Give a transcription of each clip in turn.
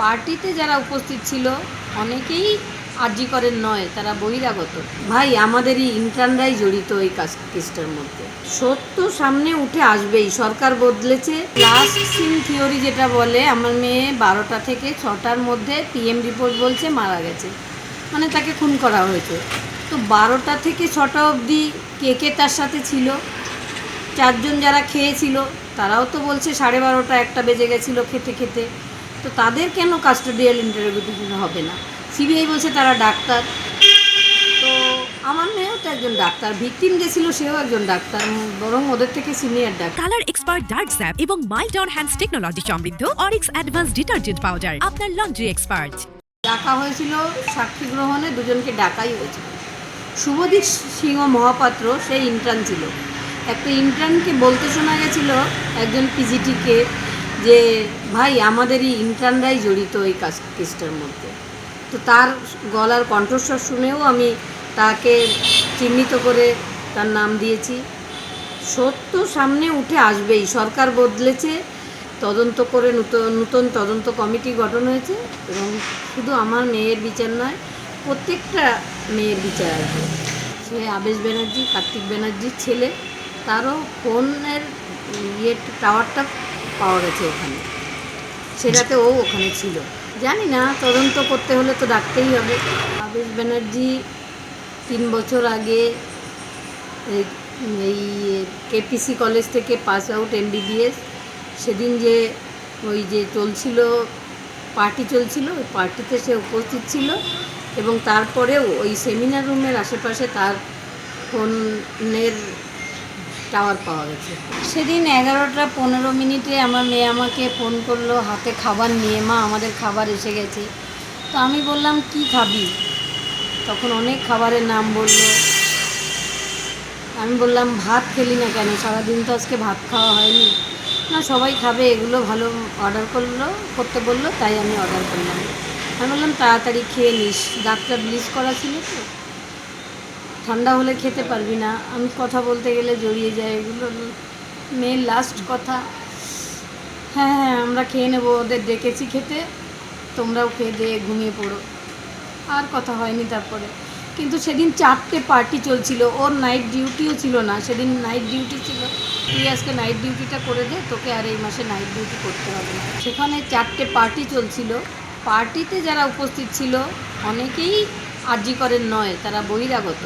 পার্টিতে যারা উপস্থিত ছিল অনেকেই আরজি করেন নয়, তারা বহিরাগত। ভাই, আমাদেরই ইন্টার্নরাই জড়িত এই কেসটার মধ্যে। সত্য সামনে উঠে আসবেই। সরকার বদলেছে। লাস্ট সিন থিওরি যেটা বলে, আমার মেয়ে 12টা থেকে 6টার মধ্যে পিএম রিপোর্ট বলছে মারা গেছে, মানে তাকে খুন করা হয়েছে। তো 12টা থেকে 6টা অবধি কে কে তার সাথে ছিল? 4জন যারা খেয়েছিল তারাও তো বলছে 12:30 1টা বেজে গেছিলো খেতে খেতে। তো তাদের কেন কাস্টোডিয়াল ইন্টারোগেশন হবে না? সিবিআই বলছে তারা ডাক্তার। তো আমার মেয়েও তো একজন ডাক্তার, ভিকটিম যে ছিল সেও একজন ডাক্তার, বরং ওদের থেকে senior doctor. Colour expert dark sap এবং মাইল্ড অন হ্যান্ডস টেকনোলজি সমৃদ্ধ অরিক্স অ্যাডভান্স ডিটারজেন্ট পাউডার আপনার লন্ড্রি এক্সপার্ট। ডাকা হয়েছিল সাক্ষী গ্রহণে, দুজনকে ডাকাই হয়েছিল। শুভদীপ সিংহ মহাপাত্র সেই ইন্টার্ন ছিল। একটা ইন্টার্নকে বলতে শোনা গেছিল একজন পিজিটিকে যে ভাই, আমাদেরই ইন্টার্নরাই জড়িত এই কেসটার মধ্যে। তো তার গলার কণ্ঠস্বর শুনেও আমি তাকে চিহ্নিত করে তার নাম দিয়েছি। সত্য সামনে উঠে আসবেই। সরকার বদলেছে, তদন্ত করে নূতন তদন্ত কমিটি গঠন হয়েছে, এবং শুধু আমার মেয়ের বিচার নয়, প্রত্যেকটা মেয়ের বিচার আসবে। সে আবেশ ব্যানার্জি, কার্তিক ব্যানার্জির ছেলে, তারও ফোনের টাওয়ারটা পাওয়া গেছে ওখানে, সেটাতে ও ওখানে ছিল। জানি না, তদন্ত করতে হলে তো ডাকতেই হবে। আবেশ ব্যানার্জি 3 বছর আগে এই কেপিসি কলেজ থেকে পাস আউট এমবিবিএস, সেদিন যে ওই যে চলছিল পার্টি চলছিল, ওই পার্টিতে সে উপস্থিত ছিল, এবং তারপরেও ওই সেমিনার রুমের আশেপাশে তার ফোনের টাওয়ার পাওয়া গেছে। সেদিন 11টা 15 মিনিটে আমার মেয়ে আমাকে ফোন করলো হাতে খাবার নিয়ে, মা আমাদের খাবার এসে গেছে। তো আমি বললাম কি খাবি? তখন অনেক খাবারের নাম বললো। আমি বললাম ভাত খেলি না কেন? সারাদিন তো আজকে ভাত খাওয়া হয়নি। না, সবাই খাবে, এগুলো ভালো অর্ডার করতে বললো, তাই আমি অর্ডার করলাম। আমি বললাম তাড়াতাড়ি খেয়ে নিস, ডাক্তার ব্লিচ করা ছিল তো, ঠান্ডা হলে খেতে পারবি না। আমি কথা বলতে গেলে জড়িয়ে যায় এগুলো। মেয়ের লাস্ট কথা, হ্যাঁ হ্যাঁ আমরা খেয়ে নেবো, ওদের ডেকেছি খেতে, তোমরাও খেয়ে দিয়ে ঘুমিয়ে পড়ো। আর কথা হয়নি তারপরে। কিন্তু সেদিন 4টে পার্টি চলছিল, ওর নাইট ডিউটিও ছিল না, সেদিন নাইট ডিউটি ছিল। তুই আজকে নাইট ডিউটিটা করে দে, তোকে আর এই মাসে নাইট ডিউটি করতে হবে না। সেখানে 4টে পার্টি চলছিল। পার্টিতে যারা উপস্থিত ছিল অনেকেই আরজি করেন নয়, তারা বহিরাগত।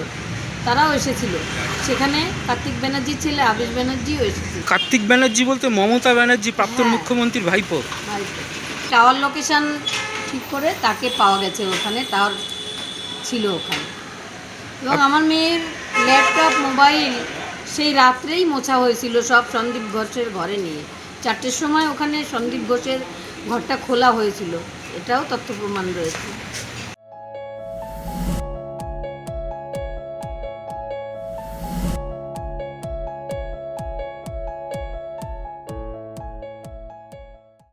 তারাও এসেছিল সেখানে। কার্তিক ব্যানার্জির ছেলে আবেশ ব্যানার্জিও এসেছিল। কার্তিক ব্যানার্জি বলতে মমতা ব্যানার্জি, প্রাক্তন মুখ্যমন্ত্রীর ভাইপো। টাওয়ার লোকেশন ঠিক করে তাকে পাওয়া গেছে ওখানে, টাওয়ার ছিল ওখানে। এবং আমার মেয়ের ল্যাপটপ মোবাইল সেই রাত্রেই মোছা হয়েছিল সব, সন্দীপ ঘোষের ঘরে নিয়ে। 4টের সময় ওখানে সন্দীপ ঘোষের ঘরটা খোলা হয়েছিল, এটাও তথ্য প্রমাণ রয়েছে।